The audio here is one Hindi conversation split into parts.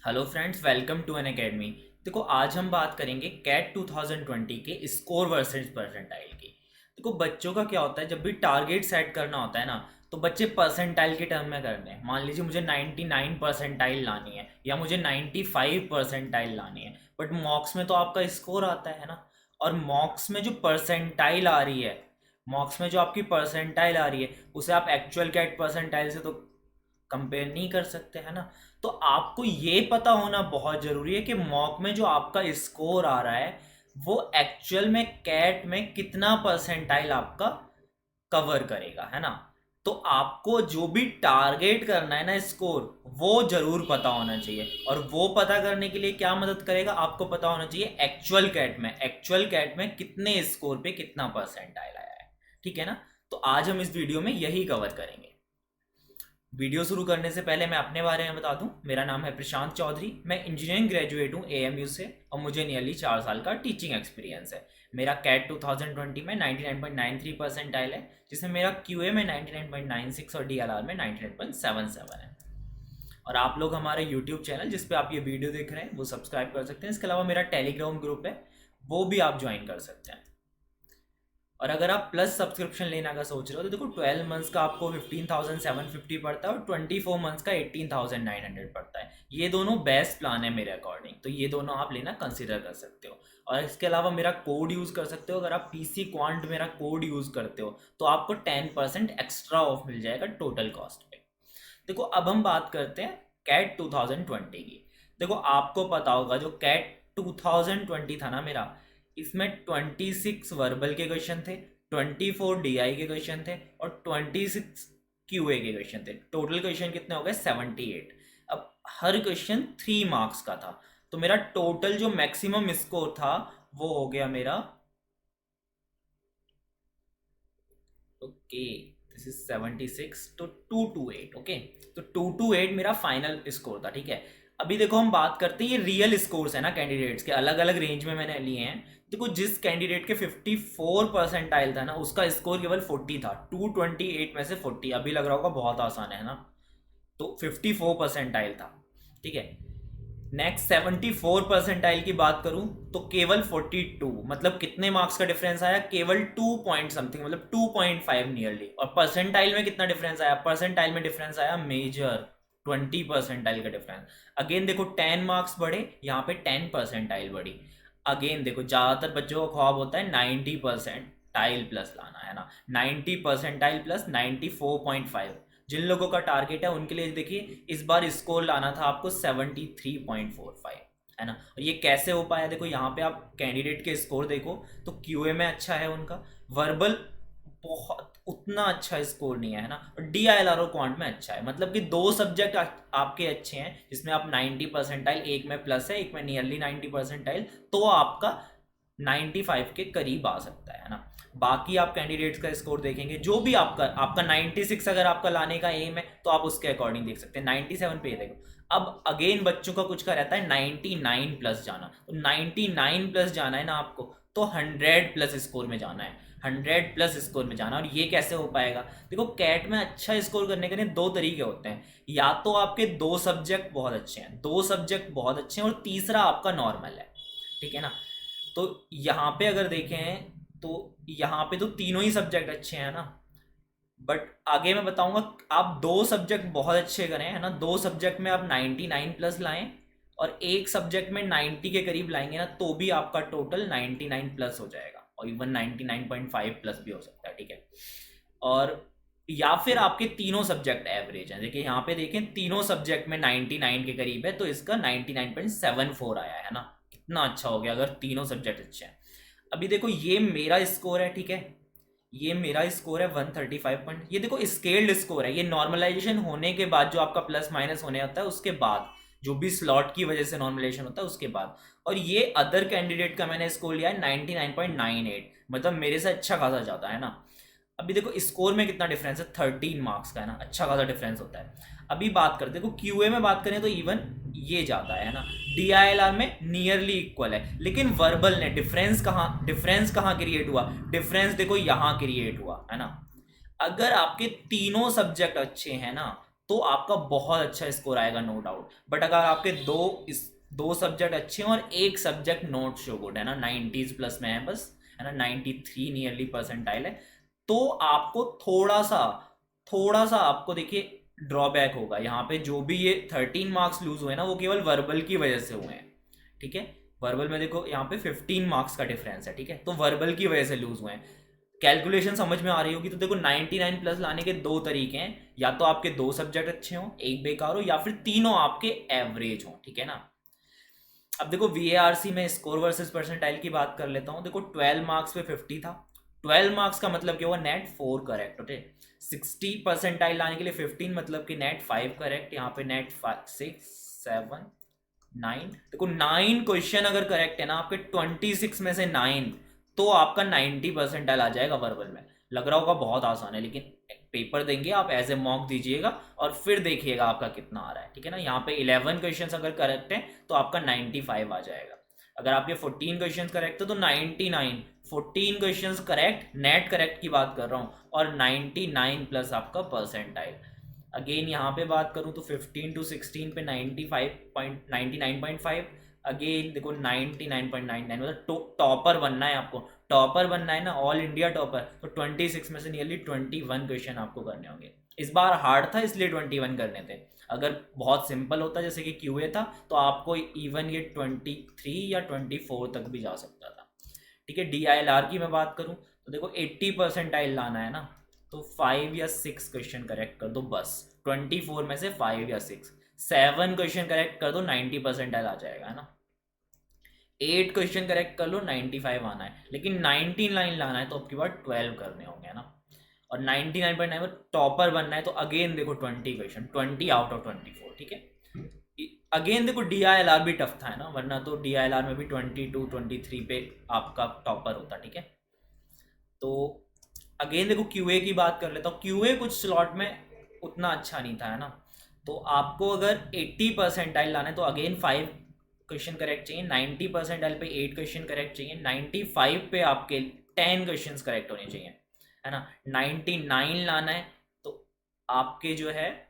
Hello friends, welcome to N academy. देखो, आज हम बात करेंगे कैट 2020 के स्कोर वर्सेस परसेंटाइल की। देखो, बच्चों का क्या होता है, जब भी टारगेट सेट करना होता है ना, तो बच्चे परसेंटाइल के टर्म में करते हैं। मान लीजिए मुझे 99 परसेंटाइल लानी है या मुझे 95 परसेंटाइल लानी है, बट मॉक्स में तो आपका स्कोर आता है ना। और मॉक्स में जो परसेंटाइल आ रही है, मॉक्स में जो आपकी परसेंटाइल आ रही है, उसे आप एक्चुअल कैट परसेंटाइल से तो कंपेयर नहीं कर सकते, है ना। तो आपको ये पता होना बहुत ज़रूरी है कि मॉक में जो आपका स्कोर आ रहा है वो एक्चुअल में कैट में कितना परसेंटाइल आपका कवर करेगा, है ना। तो आपको जो भी टारगेट करना है ना स्कोर, वो जरूर पता होना चाहिए। और वो पता करने के लिए क्या मदद करेगा, आपको पता होना चाहिए एक्चुअल कैट में कितने स्कोर पे कितना परसेंटाइल आया है। ठीक है ना। तो आज हम इस वीडियो में यही कवर करेंगे। वीडियो शुरू करने से पहले मैं अपने बारे में बता दूं, मेरा नाम है प्रशांत चौधरी। मैं इंजीनियरिंग ग्रेजुएट हूं एएमयू से, और मुझे नियरली 4 साल का टीचिंग एक्सपीरियंस है। मेरा कैट 2020 में 99.93 परसेंटाइल है, जिसमें मेरा क्यूए में 99.96 और डीएलआर में 99.77 है। और आप लोग हमारे यूट्यूब चैनल जिस पे आप ये वीडियो देख रहे हैं वो सब्सक्राइब कर सकते हैं। इसके अलावा मेरा टेलीग्राम ग्रुप है, वो भी आप ज्वाइन कर सकते हैं। और अगर आप प्लस सब्सक्रिप्शन लेने का सोच रहे हो तो देखो, 12 मंथ्स का आपको 15,750 पड़ता है और 24 मंथ्स का 18,900 पड़ता है। ये दोनों बेस्ट प्लान है मेरे अकॉर्डिंग, तो ये दोनों आप लेना कंसिडर कर सकते हो। और इसके अलावा मेरा कोड यूज़ कर सकते हो। अगर आप पीसी क्वांट मेरा कोड यूज़ करते हो तो आपको 10% एक्स्ट्रा ऑफ मिल जाएगा टोटल कॉस्ट पे। देखो, अब हम बात करते हैं कैट 2020 की। देखो, आपको पता होगा जो कैट 2020 था ना मेरा, इसमें 26 वर्बल के क्वेश्चन थे, 24 डीआई के क्वेश्चन थे और 26 क्यूए के क्वेश्चन थे। टोटल क्वेश्चन कितने हो गए? 78। अब हर क्वेश्चन 3 मार्क्स का था, तो मेरा टोटल जो मैक्सिमम स्कोर था वो हो गया मेरा, ओके, दिस इज 76 तो 228। ओके, तो 228 मेरा फाइनल स्कोर था। ठीक है। अभी देखो, हम बात करते हैं ये रियल स्कोर्स है ना कैंडिडेट्स के, अलग अलग रेंज में मैंने लिए हैं। देखो, जिस कैंडिडेट के 54 परसेंटाइल था ना, उसका स्कोर केवल 40 था। 228 में से 40, अभी लग रहा होगा बहुत आसान है ना, तो 54 परसेंटाइल था। ठीक है। नेक्स्ट 74 परसेंटाइल की बात करूं तो केवल 42, मतलब कितने मार्क्स का डिफरेंस आया? केवल 2 पॉइंट समथिंग, मतलब 2.5 नियरली। और परसेंटाइल में कितना डिफरेंस आया? परसेंटाइल में डिफरेंस आया मेजर, 20 परसेंटाइल का डिफरेंस। अगेन देखो, 10 मार्क्स बढ़े, यहाँ पे 10 परसेंटाइल बढ़ी। अगेन देखो, ज़्यादातर बच्चों का ख्वाब होता है 90 परसेंटाइल प्लस लाना, है ना। 90 परसेंटाइल प्लस 94.5 जिन लोगों का टारगेट है उनके लिए देखिए, इस बार स्कोर लाना था आपको 73.45, है ना। और ये कैसे हो पाया? देखो, यहाँ पे आप कैंडिडेट के स्कोर देखो तो क्यूए में अच्छा है उनका, वर्बल बहुत उतना अच्छा स्कोर नहीं है ना, और डी आई एल आर ओ क्वांट में अच्छा है। मतलब कि दो सब्जेक्ट आपके अच्छे हैं जिसमें आप 90 परसेंटाइल, एक में प्लस है, एक में नियरली 90 परसेंटाइल, तो आपका 95 के करीब आ सकता है ना। बाकी आप कैंडिडेट्स का स्कोर देखेंगे, जो भी आपका आपका 96 अगर आपका लाने का एम है तो आप उसके अकॉर्डिंग देख सकते हैं। 97 पे देखो। अब अगेन बच्चों का कुछ का रहता है 99 प्लस जाना, तो 99 प्लस जाना है ना आपको, तो 100 प्लस स्कोर में जाना है। 100 प्लस स्कोर में जाना। और ये कैसे हो पाएगा? देखो, कैट में अच्छा स्कोर करने के लिए दो तरीके होते हैं। या तो आपके दो सब्जेक्ट बहुत अच्छे हैं, दो सब्जेक्ट बहुत अच्छे हैं, और तीसरा आपका नॉर्मल है। ठीक है ना। तो यहाँ पे अगर देखें तो यहाँ पे तो तीनों ही सब्जेक्ट अच्छे हैं ना, बट आगे मैं बताऊंगा। आप दो सब्जेक्ट बहुत अच्छे करें, है ना, दो सब्जेक्ट में आप 99 प्लस लाएं और एक सब्जेक्ट में 90 के करीब लाएंगे ना, तो भी आपका टोटल 99 प्लस हो जाएगा, और इवन 99.5 प्लस भी हो सकता है। ठीक है। और या फिर आपके तीनों सब्जेक्ट एवरेज हैं। देखिए, यहाँ पे देखें, तीनों सब्जेक्ट में 99 के करीब है, तो इसका 99.74 आया है ना। कितना अच्छा हो गया अगर तीनों सब्जेक्ट अच्छे हैं। अभी देखो, ये मेरा स्कोर है। ठीक है। ये मेरा स्कोर है 135 पॉइंट। ये देखो, स्केल्ड स्कोर है, ये नॉर्मलाइजेशन होने के बाद जो आपका प्लस माइनस होने होता है उसके बाद, जो भी स्लॉट की वजह से नॉर्मलाइजेशन होता है उसके बाद। और ये अदर कैंडिडेट का मैंने स्कोर लिया है 99.98, मतलब मेरे से अच्छा खासा जाता है ना। अभी देखो, स्कोर में कितना डिफरेंस है, 13 मार्क्स का, है ना, अच्छा खासा डिफरेंस होता है। अभी बात करते हैं, देखो क्यूए में बात करें तो इवन ये जाता है ना, डीआईएलआर में नियरली इक्वल है, लेकिन वर्बल ने डिफरेंस कहाँ क्रिएट हुआ? डिफरेंस देखो यहाँ क्रिएट हुआ, है ना। अगर आपके तीनों सब्जेक्ट अच्छे हैं ना, तो आपका बहुत अच्छा स्कोर आएगा, नो डाउट। बट अगर आपके दो सब्जेक्ट अच्छे हैं और एक सब्जेक्ट नॉट सो गुड है ना, 90s प्लस में है बस, है ना, 93 नियरली परसेंटाइल है, तो आपको थोड़ा सा आपको देखिए ड्रॉबैक होगा यहाँ पे। जो भी ये 13 मार्क्स लूज हुए ना, वो केवल वर्बल की वजह से हुए हैं, ठीक है। वर्बल में देखो यहाँ पे 15 मार्क्स का डिफरेंस है, ठीक है, तो वर्बल की वजह से लूज हुए हैं। कैलकुलेशन समझ में आ रही होगी। तो देखो 99 प्लस लाने के दो तरीके हैं, या तो आपके दो सब्जेक्ट अच्छे हों, एक बेकार हो, या फिर तीनों आपके एवरेज हों, ठीक है ना। अब देखो VARC में स्कोर वर्सेस परसेंटाइल की बात कर लेता हूँ। देखो 12 मार्क्स पे 50 था। 12 मार्क्स का मतलब क्या हुआ, नेट 4 करेक्ट, ओके। 60 परसेंटाइल लाने के लिए 15 मतलब कि नेट 5 करेक्ट, यहाँ पे नेट 6 7 9। देखो 9 क्वेश्चन अगर करेक्ट है ना आपके 26 में से 9, तो आपका 90 परसेंटाइल आ जाएगा वर्बल में। लग रहा होगा बहुत आसान है, लेकिन पेपर देंगे आप, एज ए मॉक दीजिएगा और फिर देखिएगा आपका कितना आ रहा है, ठीक है ना। यहाँ पे 11 क्वेश्चंस अगर करेक्ट है तो आपका 95 आ जाएगा। अगर आपके 14 क्वेश्चंस करेक्ट है तो 99। 14 क्वेश्चंस करेक्ट, नेट करेक्ट की बात कर रहा हूँ, और 99 प्लस आपका परसेंटाइल। अगेन यहाँ पे बात करूँ तो 15 to 16 पे 99.5। अगेन देखो 99.99, मतलब टॉपर बनना है आपको। टॉपर बनना है ना, ऑल इंडिया टॉपर, तो 26 में से नियरली 21 क्वेश्चन आपको करने होंगे। इस बार हार्ड था इसलिए 21 करने थे। अगर बहुत सिंपल होता जैसे कि QA था, तो आपको इवन ये 23 या 24 तक भी जा सकता था, ठीक है। DILR की मैं बात करूँ तो देखो 80 परसेंटाइल लाना है ना, तो 5 या 6 क्वेश्चन करेक्ट कर दो बस। 24 में से 5 या 6, 7 क्वेश्चन करेक्ट कर दो, 90 परसेंटाइल आ जाएगा, है ना। 8 क्वेश्चन करेक्ट कर लो, 95 आना है। लेकिन 99 लाना है तो आपके पास 12 करने होंगे, है ना। और 99.9 में टॉपर बनना है तो अगेन देखो 20 क्वेश्चन, 20 आउट ऑफ 24, ठीक है। अगेन देखो DILR भी टफ था, है ना, वरना तो DILR में भी 22 23 पे आपका टॉपर होता, ठीक है। तो अगेन देखो QA की बात कर लेता हूँ। QA कुछ स्लॉट में उतना अच्छा नहीं था, है ना। तो आपको अगर 80 परसेंटाइल लाना है तो अगेन 5 क्वेश्चन करेक्ट चाहिए। 90 परसेंटाइल पे 8 क्वेश्चन करेक्ट चाहिए। 95 पे आपके 10 क्वेश्चन करेक्ट होने चाहिए, है ना। 99 लाना है तो आपके जो है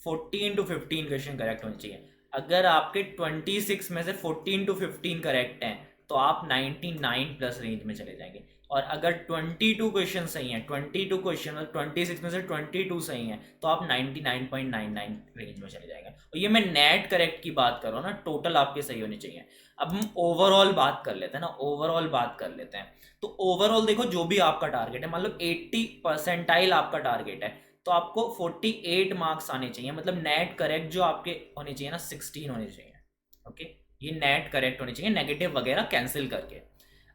14 to 15 क्वेश्चन करेक्ट होने चाहिए। अगर आपके 26 में से 14 to 15 करेक्ट हैं तो आप 99 प्लस रेंज में चले जाएंगे। और अगर 22 क्वेश्चन सही हैं, 22 क्वेश्चन मतलब 26 में से 22 सही हैं, तो आप 99.99 रेंज में चले जाएंगे। और ये मैं नेट करेक्ट की बात कर रहा हूँ ना, टोटल आपके सही होने चाहिए। अब हम ओवरऑल बात कर लेते हैं ना, ओवरऑल बात कर लेते हैं। तो ओवरऑल देखो जो भी आपका टारगेट है, मान लो 80 परसेंटाइल आपका टारगेट है, तो आपको 48 मार्क्स आने चाहिए। मतलब नेट करेक्ट जो आपके होने चाहिए ना 16 होने चाहिए, ओके। ये नेट करेक्ट होने चाहिए, नेगेटिव वगैरह कैंसिल करके।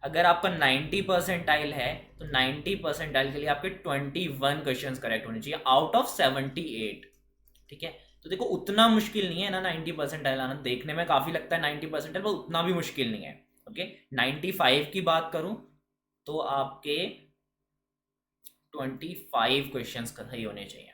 अगर आपका 90 परसेंटाइल है तो 90 परसेंटाइल के लिए आपके 21 क्वेश्चन करेक्ट होने चाहिए आउट ऑफ 78, ठीक है। तो देखो उतना मुश्किल नहीं है ना 90 परसेंटाइल आना, देखने में काफ़ी लगता है 90 परसेंटाइल, पर उतना भी मुश्किल नहीं है, ओके। 95 की बात करूं तो आपके 25 क्वेश्चन सही होने चाहिए।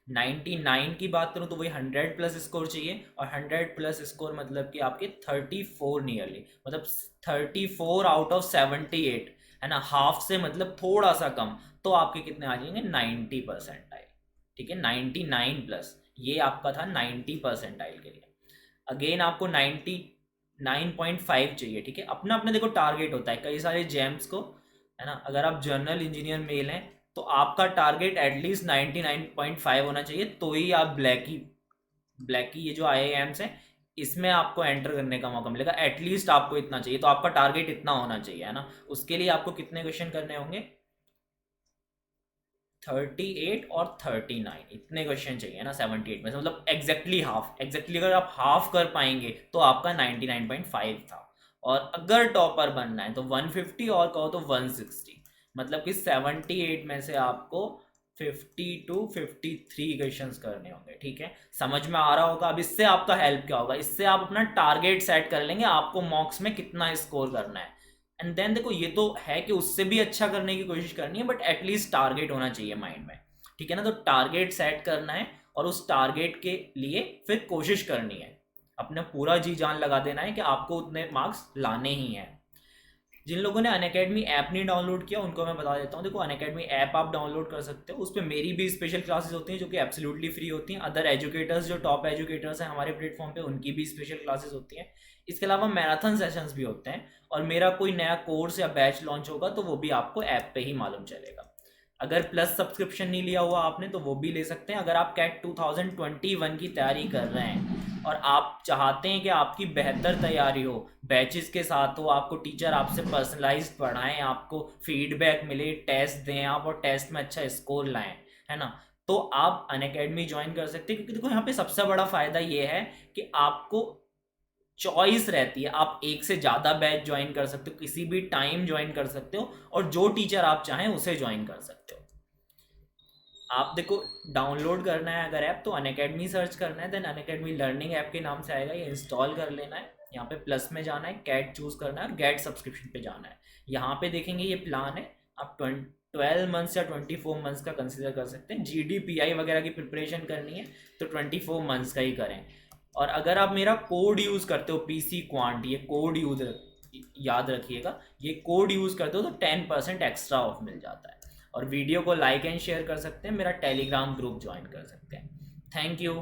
99 की बात करूं तो वही 100 प्लस स्कोर चाहिए, और 100 प्लस स्कोर मतलब कि आपके 34 नियरली, मतलब 34 आउट ऑफ 78, है ना। हाफ से मतलब थोड़ा सा कम, तो आपके कितने आ जाएंगे 90 परसेंटाइल, ठीक है। 99 प्लस, ये आपका था 90 परसेंटाइल के लिए। अगेन आपको 99.5 चाहिए, ठीक है। अपना अपना देखो टारगेट होता है कई सारे जेम्स को, है ना। अगर आप जनरल इंजीनियर मेल हैं तो आपका टारगेट एटलीस्ट 99.5 होना चाहिए, तो ही आप ब्लैक की ये जो IIMs है इसमें आपको एंटर करने का मौका मिलेगा। एटलीस्ट आपको इतना चाहिए, तो आपका टारगेट इतना होना चाहिए, है ना। उसके लिए आपको कितने क्वेश्चन करने होंगे, 38 और 39, इतने क्वेश्चन चाहिए ना 78 में से, मतलब एग्जैक्टली हाफ। एग्जैक्टली अगर आप हाफ कर पाएंगे तो आपका 99.5 था। और अगर टॉपर बनना है तो 150, और कहो तो 160, मतलब कि 78 में से आपको 50 to 53 क्वेश्चंस करने होंगे, ठीक है। समझ में आ रहा होगा। अब इससे आपका हेल्प क्या होगा, इससे आप अपना टारगेट सेट कर लेंगे, आपको मॉक्स में कितना स्कोर करना है। एंड देन देखो ये तो है कि उससे भी अच्छा करने की कोशिश करनी है, बट एटलीस्ट टारगेट होना चाहिए माइंड में, ठीक है ना। तो टारगेट सेट करना है और उस टारगेट के लिए फिर कोशिश करनी है, अपना पूरा जी जान लगा देना है कि आपको उतने मार्क्स लाने ही हैं। जिन लोगों ने अनअकैडमी ऐप नहीं डाउनलोड किया उनको मैं बता देता हूँ, देखो अनअकैडमी ऐप आप डाउनलोड कर सकते हो, उस पर मेरी भी स्पेशल क्लासेस होती हैं जो कि एब्सोल्युटली फ्री होती हैं। अदर एजुकेटर्स जो टॉप एजुकेटर्स हैं हमारे प्लेटफॉर्म पे उनकी भी स्पेशल क्लासेस होती हैं। इसके अलावा मैराथन सेशंस भी होते हैं, और मेरा कोई नया कोर्स या बैच लॉन्च होगा तो वो भी आपको ऐप पे ही मालूम चलेगा। अगर प्लस सब्सक्रिप्शन नहीं लिया हुआ आपने तो वो भी ले सकते हैं। अगर आप कैट 2021 की तैयारी कर रहे हैं और आप चाहते हैं कि आपकी बेहतर तैयारी हो, बैचेस के साथ हो, आपको टीचर आपसे पर्सनलाइज्ड पढ़ाएं, आपको फीडबैक मिले, टेस्ट दें आप और टेस्ट में अच्छा स्कोर लाएं, है ना, तो आप अनअकैडमी ज्वाइन कर सकते हैं। क्योंकि देखो यहाँ पे सबसे बड़ा फ़ायदा ये है कि आपको चॉइस रहती है, आप एक से ज़्यादा बैच ज्वाइन कर सकते हो, किसी भी टाइम ज्वाइन कर सकते हो, और जो टीचर आप चाहें उसे ज्वाइन कर सकते हो। आप देखो, डाउनलोड करना है अगर ऐप तो अनअकैडमी सर्च करना है, देन अनअकैडमी लर्निंग ऐप के नाम से आएगा, ये इंस्टॉल कर लेना है। यहाँ पे प्लस में जाना है, कैट चूज करना है और गेट सब्सक्रिप्शन पे जाना है। यहाँ पे देखेंगे ये प्लान है, आप 12 मंथ्स या 24 मंथ्स का कंसिडर कर सकते हैं। GDPI वगैरह की प्रिपरेशन करनी है तो 24 मंथ्स का ही करें। और अगर आप मेरा कोड यूज़ करते हो PC क्वांट, ये कोड याद रखिएगा, ये कोड यूज़ करते हो तो 10% एक्स्ट्रा ऑफ मिल जाता है। और वीडियो को लाइक एंड शेयर कर सकते हैं, मेरा टेलीग्राम ग्रुप ज्वाइन कर सकते हैं। Thank you.